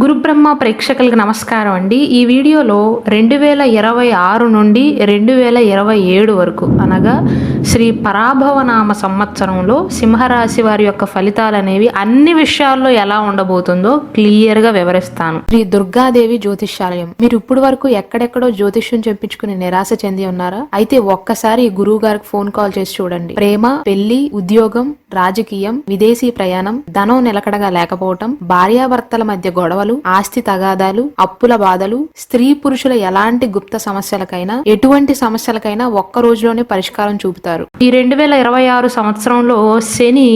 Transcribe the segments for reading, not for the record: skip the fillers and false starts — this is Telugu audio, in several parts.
గురుబ్రహ్మ ప్రేక్షకులకు నమస్కారం అండి. ఈ వీడియోలో 2026 నుండి 2027 వరకు అనగా శ్రీ పరాభవనామ సంవత్సరంలో సింహరాశి వారి యొక్క ఫలితాలు అనేవి అన్ని విషయాల్లో ఎలా ఉండబోతుందో క్లియర్గా వివరిస్తాను. శ్రీ దుర్గాదేవి జ్యోతిష్యాలయం. మీరు ఇప్పుడు వరకు ఎక్కడెక్కడో జ్యోతిష్యం చెప్పించుకుని నిరాశ చెంది ఉన్నారా? అయితే ఒక్కసారి గురువు గారికి ఫోన్ కాల్ చేసి చూడండి. ప్రేమ, పెళ్లి, ఉద్యోగం, రాజకీయం, విదేశీ ప్రయాణం, ధనం నిలకడగా లేకపోవటం, భార్యాభర్తల మధ్య గొడవలు, ఆస్తి తగాదాలు, అప్పుల బాధలు, స్త్రీ పురుషుల ఎలాంటి గుప్త సమస్యలకైనా ఎటువంటి సమస్యలకైనా ఒక్క రోజులోనే పరిష్కారం చూపుతారు. ఈ 2026 సంవత్సరంలో శని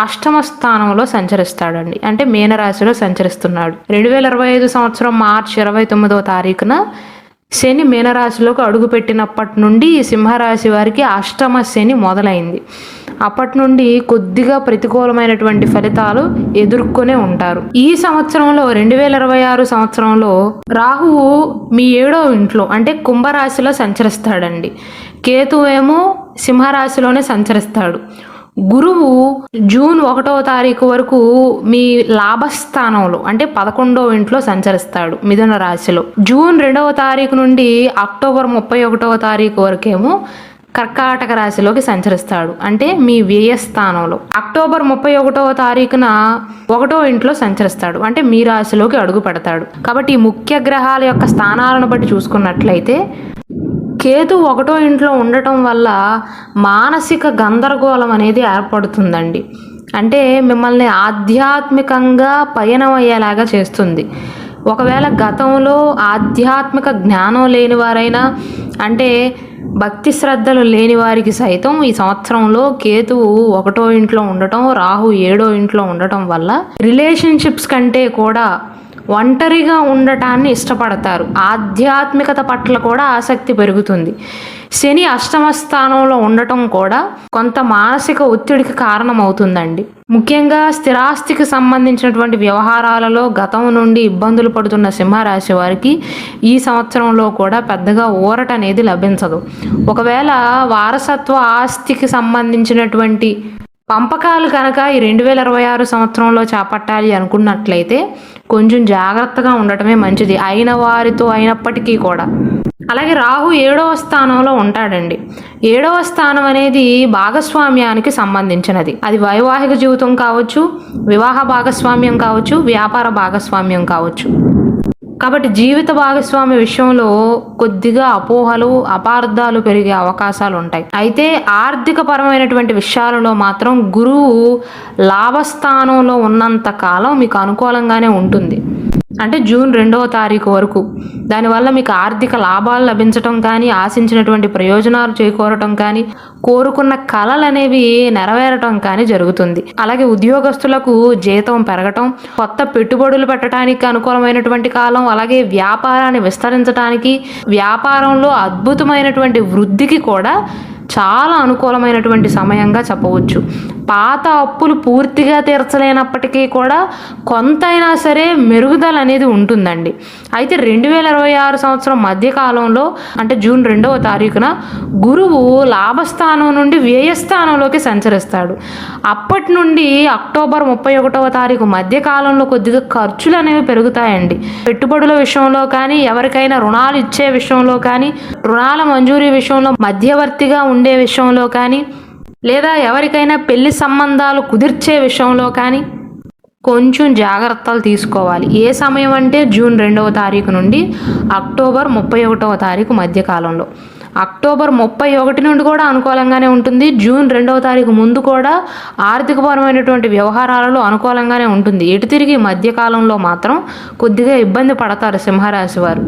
అష్టమ స్థానంలో సంచరిస్తాడండి. అంటే మీనరాశిలో సంచరిస్తున్నాడు. 2025 సంవత్సరం మార్చి 29వ తారీఖున శని మీనరాశిలోకి అడుగుపెట్టినప్పటి నుండి సింహరాశి వారికి అష్టమ శని మొదలైంది. అప్పటి నుండి కొద్దిగా ప్రతికూలమైనటువంటి ఫలితాలు ఎదుర్కొనే ఉంటారు. ఈ సంవత్సరంలో 2026 సంవత్సరంలో రాహువు మీ 7వ ఇంట్లో అంటే కుంభరాశిలో సంచరిస్తాడండి. కేతువు ఏమో సింహరాశిలోనే సంచరిస్తాడు. గురువు జూన్ 1వ తారీఖు వరకు మీ లాభస్థానంలో అంటే 11వ ఇంట్లో సంచరిస్తాడు మిథున రాశిలో. జూన్ 2వ తారీఖు నుండి అక్టోబర్ 31వ తారీఖు వరకేమో కర్కాటక రాశిలోకి సంచరిస్తాడు అంటే మీ వ్యయస్థానంలో. అక్టోబర్ 31వ తారీఖున 1వ ఇంట్లో సంచరిస్తాడు అంటే మీ రాశిలోకి అడుగు పెడతాడు. కాబట్టి ఈ ముఖ్య గ్రహాల యొక్క స్థానాలను బట్టి చూసుకున్నట్లయితే కేతు 1వ ఇంట్లో ఉండటం వల్ల మానసిక గందరగోళం అనేది ఏర్పడుతుందండి. అంటే మిమ్మల్ని ఆధ్యాత్మికంగా పయనం అయ్యేలాగా చేస్తుంది. ఒకవేళ గతంలో ఆధ్యాత్మిక జ్ఞానం లేని వారైనా అంటే భక్తి శ్రద్ధలు లేని వారికి సైతం ఈ సంవత్సరంలో కేతువు 1వ ఇంట్లో ఉండటం, రాహు 7వ ఇంట్లో ఉండటం వల్ల రిలేషన్షిప్స్ కంటే కూడా ఒంటరిగా ఉండటాన్ని ఇష్టపడతారు. ఆధ్యాత్మికత పట్ల కూడా ఆసక్తి పెరుగుతుంది. శని అష్టమ స్థానంలో ఉండటం కూడా కొంత మానసిక ఒత్తిడికి కారణమవుతుందండి. ముఖ్యంగా స్థిరాస్తికి సంబంధించినటువంటి వ్యవహారాలలో గతం నుండి ఇబ్బందులు పడుతున్న సింహరాశి వారికి ఈ సంవత్సరంలో కూడా పెద్దగా ఊరట అనేది లభించదు. ఒకవేళ వారసత్వ ఆస్తికి సంబంధించినటువంటి పంపకాలు కనుక ఈ 2026 సంవత్సరంలో చేపట్టాలి అనుకున్నట్లయితే కొంచెం జాగ్రత్తగా ఉండటమే మంచిది, అయిన వారితో అయినప్పటికీ కూడా. అలాగే రాహు 7వ స్థానంలో ఉంటాడండి. 7వ స్థానం అనేది భాగస్వామ్యానికి సంబంధించినది. అది వైవాహిక జీవితం కావచ్చు, వివాహ భాగస్వామ్యం కావచ్చు, వ్యాపార భాగస్వామ్యం కావచ్చు. కాబట్టి జీవిత భాగస్వామి విషయంలో కొద్దిగా అపోహలు, అపార్థాలు పెరిగే అవకాశాలు ఉంటాయి. అయితే ఆర్థిక పరమైనటువంటి విషయాలలో మాత్రం గురువు లాభస్థానంలో ఉన్నంత కాలం మీకు అనుకూలంగానే ఉంటుంది. అంటే జూన్ 2వ తారీఖు వరకు. దానివల్ల మీకు ఆర్థిక లాభాలు లభించటం కానీ, ఆశించినటువంటి ప్రయోజనాలు చేకూరటం కానీ, కోరుకున్న కళలు అనేవి నెరవేరటం కానీ జరుగుతుంది. అలాగే ఉద్యోగస్తులకు జీతం పెరగటం, కొత్త పెట్టుబడులు పెట్టడానికి అనుకూలమైనటువంటి కాలం, అలాగే వ్యాపారాన్ని విస్తరించడానికి, వ్యాపారంలో అద్భుతమైనటువంటి వృద్ధికి కూడా చాలా అనుకూలమైనటువంటి సమయంగా చెప్పవచ్చు. పాత అప్పులు పూర్తిగా తీర్చలేనప్పటికీ కూడా కొంతైనా సరే మెరుగుదల అనేది ఉంటుందండి. అయితే 2026 సంవత్సరం మధ్యకాలంలో అంటే జూన్ 2వ తారీఖున గురువు లాభస్థానం నుండి వ్యయస్థానంలోకి సంచరిస్తాడు. అప్పటి నుండి అక్టోబర్ 31వ తారీఖు మధ్యకాలంలో కొద్దిగా ఖర్చులు అనేవి పెరుగుతాయండి. పెట్టుబడుల విషయంలో కానీ, ఎవరికైనా రుణాలు ఇచ్చే విషయంలో కానీ, రుణాల మంజూరీ విషయంలో మధ్యవర్తిగా ఉండే విషయంలో కానీ, లేదా ఎవరికైనా పెళ్లి సంబంధాలు కుదిర్చే విషయంలో కానీ కొంచెం జాగ్రత్తలు తీసుకోవాలి. ఏ సమయం అంటే జూన్ 2వ తారీఖు నుండి అక్టోబర్ 31వ తారీఖు మధ్యకాలంలో. అక్టోబర్ 31 నుండి కూడా అనుకూలంగానే ఉంటుంది. జూన్ 2వ తారీఖు ముందు కూడా ఆర్థికపరమైనటువంటి వ్యవహారాలలో అనుకూలంగానే ఉంటుంది. ఎటు తిరిగి మధ్యకాలంలో మాత్రం కొద్దిగా ఇబ్బంది పడతారు సింహరాశి వారు.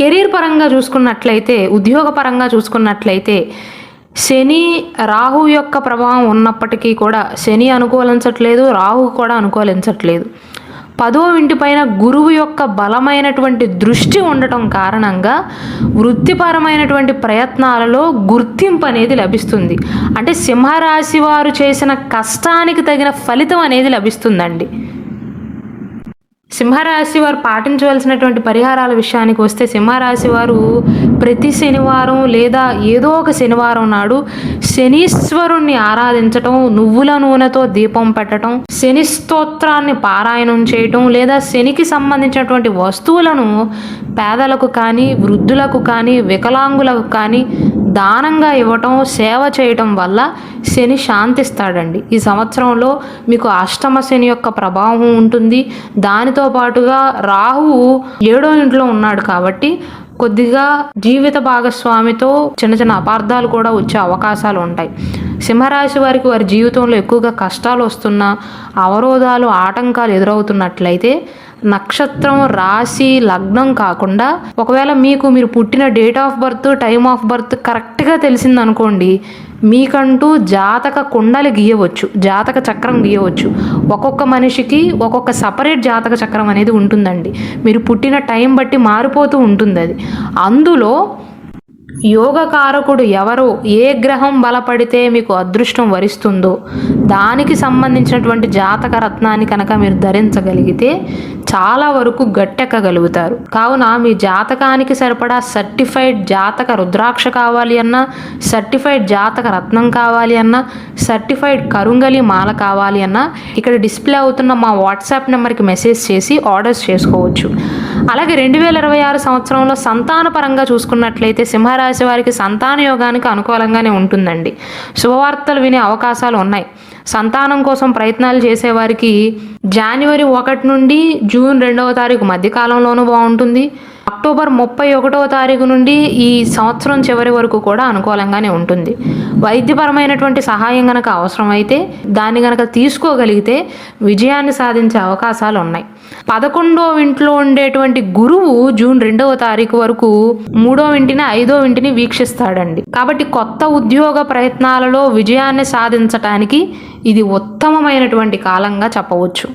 కెరీర్ పరంగా చూసుకున్నట్లయితే, ఉద్యోగ పరంగా చూసుకున్నట్లయితే శని రాహు యొక్క ప్రభావం ఉన్నప్పటికీ కూడా శని అనుకూలించట్లేదు, రాహు కూడా అనుకూలించట్లేదు. 10వ ఇంటిపైన గురువు యొక్క బలమైనటువంటి దృష్టి ఉండటం కారణంగా వృత్తిపరమైనటువంటి ప్రయత్నాలలో గుర్తింపు అనేది లభిస్తుంది. అంటే సింహరాశి వారు చేసిన కష్టానికి తగిన ఫలితం అనేది లభిస్తుందండి. సింహరాశి వారు పాటించవలసినటువంటి పరిహారాల విషయానికి వస్తే, సింహరాశి వారు ప్రతి శనివారం లేదా ఏదో ఒక శనివారం నాడు శనీశ్వరుణ్ణి ఆరాధించటం, నువ్వుల నూనెతో దీపం పెట్టడం, శని స్తోత్రాన్ని పారాయణం చేయటం, లేదా శనికి సంబంధించినటువంటి వస్తువులను పేదలకు కానీ, వృద్ధులకు కానీ, వికలాంగులకు కానీ దానంగా ఇవ్వటం, సేవ చేయటం వల్ల శని శాంతిస్తాడండి. ఈ సంవత్సరంలో మీకు అష్టమ శని యొక్క ప్రభావం ఉంటుంది. దానితో పాటుగా రాహువు 7వ ఇంట్లో ఉన్నాడు కాబట్టి కొద్దిగా జీవిత భాగస్వామితో చిన్న చిన్న అపార్థాలు కూడా వచ్చే అవకాశాలు ఉంటాయి. సింహరాశి వారికి వారి జీవితంలో ఎక్కువగా కష్టాలు వస్తున్నా, అవరోధాలు, ఆటంకాలు ఎదురవుతున్నట్లయితే నక్షత్రం, రాశి, లగ్నం కాకుండా ఒకవేళ మీరు పుట్టిన date of birth, time of birth కరెక్ట్గా తెలిసిందనుకోండి, మీకంటూ జాతక కుండలి గీయవచ్చు, జాతక చక్రం గీయవచ్చు. ఒక్కొక్క మనిషికి ఒక్కొక్క సపరేట్ జాతక చక్రం అనేది ఉంటుందండి. మీరు పుట్టిన టైం బట్టి మారిపోతూ ఉంటుంది అది. అందులో యోగకారకుడు ఎవరో, ఏ గ్రహం బలపడితే మీకు అదృష్టం వరిస్తుందో దానికి సంబంధించినటువంటి జాతక రత్నాన్ని కనుక మీరు ధరించగలిగితే చాలా వరకు గట్టెక్కగలుగుతారు. కావున మీ జాతకానికి సరిపడా సర్టిఫైడ్ జాతక రుద్రాక్ష కావాలి అన్నా, సర్టిఫైడ్ జాతక రత్నం కావాలి అన్నా, సర్టిఫైడ్ కరుంగలి మాల కావాలి అన్నా ఇక్కడ డిస్ప్లే అవుతున్న మా వాట్సాప్ నెంబర్కి మెసేజ్ చేసి ఆర్డర్స్ చేసుకోవచ్చు. అలాగే 2026 సంవత్సరంలో సంతానపరంగా చూసుకున్నట్లయితే సింహరాశి వారికి సంతాన యోగానికి అనుకూలంగానే ఉంటుందండి. శుభవార్తలు వినే అవకాశాలు ఉన్నాయి. సంతానం కోసం ప్రయత్నాలు చేసేవారికి జనవరి 1 నుండి జూన్ 2వ తారీఖు మధ్యకాలంలోనూ బాగుంటుంది. అక్టోబర్ 31వ తారీఖు నుండి ఈ సంవత్సరం చివరి వరకు కూడా అనుకూలంగానే ఉంటుంది. వైద్యపరమైనటువంటి సహాయం గనక అవసరమైతే దాన్ని గనక తీసుకోగలిగితే విజయాన్ని సాధించే అవకాశాలు ఉన్నాయి. 11వ ఇంట్లో ఉండేటువంటి గురువు జూన్ 2వ తారీఖు వరకు 3వ ఇంటిని, 5వ ఇంటిని వీక్షిస్తాడండి. కాబట్టి కొత్త ఉద్యోగ ప్రయత్నాలలో విజయాన్ని సాధించటానికి ఇది ఉత్తమమైనటువంటి కాలంగా చెప్పవచ్చు.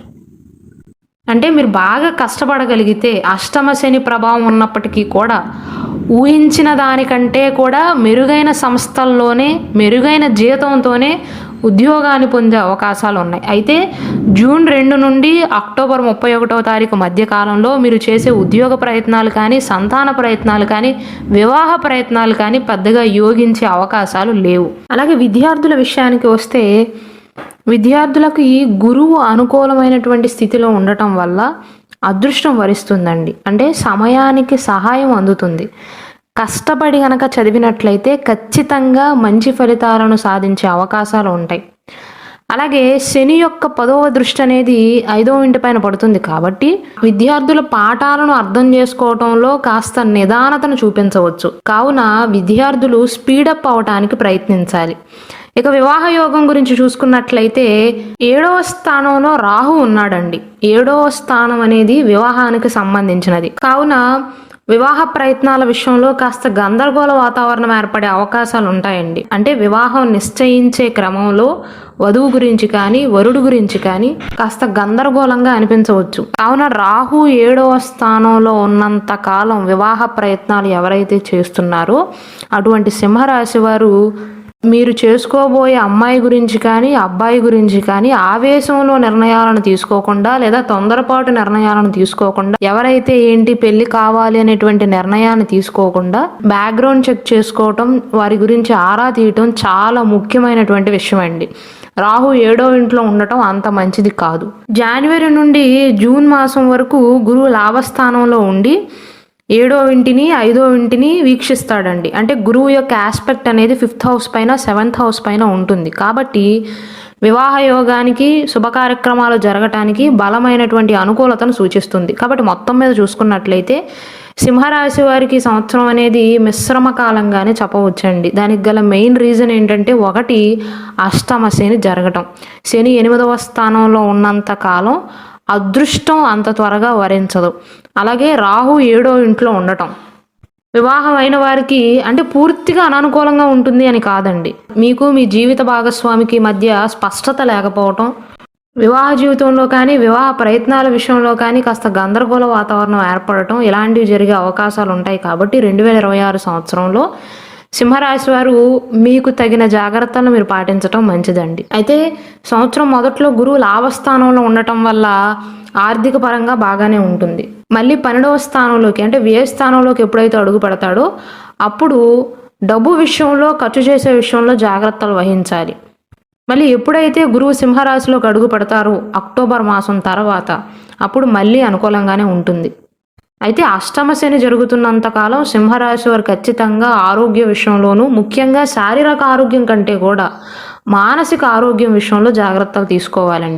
అంటే మీరు బాగా కష్టపడగలిగితే అష్టమ శని ప్రభావం ఉన్నప్పటికీ కూడా ఊహించిన దానికంటే కూడా మెరుగైన సంస్థల్లోనే మెరుగైన జీతంతోనే ఉద్యోగాన్ని పొందే అవకాశాలు ఉన్నాయి. అయితే జూన్ 2 నుండి అక్టోబర్ 31వ తారీఖు మధ్య కాలంలో మీరు చేసే ఉద్యోగ ప్రయత్నాలు కానీ, సంతాన ప్రయత్నాలు కానీ, వివాహ ప్రయత్నాలు కానీ పెద్దగా యోగించే అవకాశాలు లేవు. అలాగే విద్యార్థుల విషయానికి వస్తే విద్యార్థులకు ఈ గురువు అనుకూలమైనటువంటి స్థితిలో ఉండటం వల్ల అదృష్టం వరిస్తుందండి. అంటే సమయానికి సహాయం అందుతుంది. కష్టపడి గనక చదివినట్లయితే ఖచ్చితంగా మంచి ఫలితాలను సాధించే అవకాశాలు ఉంటాయి. అలాగే శని యొక్క 10వ దృష్టి అనేది 5వ ఇంటి పైన పడుతుంది కాబట్టి విద్యార్థుల పాఠాలను అర్థం చేసుకోవటంలో కాస్త నిదానతను చూపించవచ్చు. కావున విద్యార్థులు స్పీడప్ అవటానికి ప్రయత్నించాలి. ఇక వివాహ యోగం గురించి చూసుకున్నట్లయితే 7వ స్థానంలో రాహు ఉన్నాడండి. 7వ స్థానం అనేది వివాహానికి సంబంధించినది. కావున వివాహ ప్రయత్నాల విషయంలో కాస్త గందరగోళ వాతావరణం ఏర్పడే అవకాశాలు ఉంటాయండి. అంటే వివాహం నిశ్చయించే క్రమంలో వధువు గురించి కానీ, వరుడు గురించి కానీ కాస్త గందరగోళంగా అనిపించవచ్చు. కావున రాహు 7వ స్థానంలో ఉన్నంత కాలం వివాహ ప్రయత్నాలు ఎవరైతే చేస్తున్నారో అటువంటి సింహరాశి వారు మీరు చేసుకోబోయే అమ్మాయి గురించి కానీ, అబ్బాయి గురించి కానీ ఆవేశంలో నిర్ణయాలను తీసుకోకుండా, లేదా తొందరపాటు నిర్ణయాలను తీసుకోకుండా, ఎవరైతే ఏంటి పెళ్లి కావాలి అనేటువంటి నిర్ణయాన్ని తీసుకోకుండా బ్యాక్గ్రౌండ్ చెక్ చేసుకోవటం, వారి గురించి ఆరా తీయటం చాలా ముఖ్యమైనటువంటి విషయం అండి. రాహు 7వ ఇంట్లో ఉండటం అంత మంచిది కాదు. జనవరి నుండి జూన్ మాసం వరకు గురువు లాభస్థానంలో ఉండి 7వ ఇంటిని, 5వ ఇంటిని వీక్షిస్తాడండి. అంటే గురువు యొక్క ఆస్పెక్ట్ అనేది 5th హౌస్ పైన, 7th హౌస్ పైన ఉంటుంది. కాబట్టి వివాహ యోగానికి, శుభ కార్యక్రమాలు జరగటానికి బలమైనటువంటి అనుకూలతను సూచిస్తుంది. కాబట్టి మొత్తం మీద చూసుకున్నట్లయితే సింహరాశి వారికి సంవత్సరం అనేది మిశ్రమ కాలంగానే చెప్పవచ్చండి. దానికి గల మెయిన్ రీజన్ ఏంటంటే, 1 అష్టమ శని జరగటం. శని 8వ స్థానంలో ఉన్నంత కాలం అదృష్టం అంత త్వరగా వరించదు. అలాగే రాహు 7వ ఇంట్లో ఉండటం. వివాహం అయిన వారికి అంటే పూర్తిగా అననుకూలంగా ఉంటుంది అని కాదండి. మీకు మీ జీవిత భాగస్వామికి మధ్య స్పష్టత లేకపోవటం, వివాహ జీవితంలో కానీ, వివాహ ప్రయత్నాల విషయంలో కానీ కాస్త గందరగోళ వాతావరణం ఏర్పడటం, ఇలాంటివి జరిగే అవకాశాలు ఉంటాయి. కాబట్టి 2026 సంవత్సరంలో సింహరాశి వారు మీకు తగిన జాగ్రత్తలను మీరు పాటించడం మంచిదండి. అయితే సంవత్సరం మొదట్లో గురువు లాభస్థానంలో ఉండటం వల్ల ఆర్థిక పరంగా బాగానే ఉంటుంది. మళ్ళీ 12వ స్థానంలోకి అంటే వ్యయ స్థానంలోకి ఎప్పుడైతే అడుగు పెడతాడో అప్పుడు డబ్బు విషయంలో, ఖర్చు చేసే విషయంలో జాగ్రత్తలు వహించాలి. మళ్ళీ ఎప్పుడైతే గురువు సింహరాశిలోకి అడుగు పెడతారో అక్టోబర్ మాసం తర్వాత అప్పుడు మళ్ళీ అనుకూలంగానే ఉంటుంది. అయితే అష్టమ శని జరుగుతున్నంతకాలం సింహరాశి వారు ఖచ్చితంగా ఆరోగ్య విషయంలోనూ, ముఖ్యంగా శారీరక ఆరోగ్యం కంటే కూడా మానసిక ఆరోగ్యం విషయంలో జాగ్రత్తలు తీసుకోవాలండి.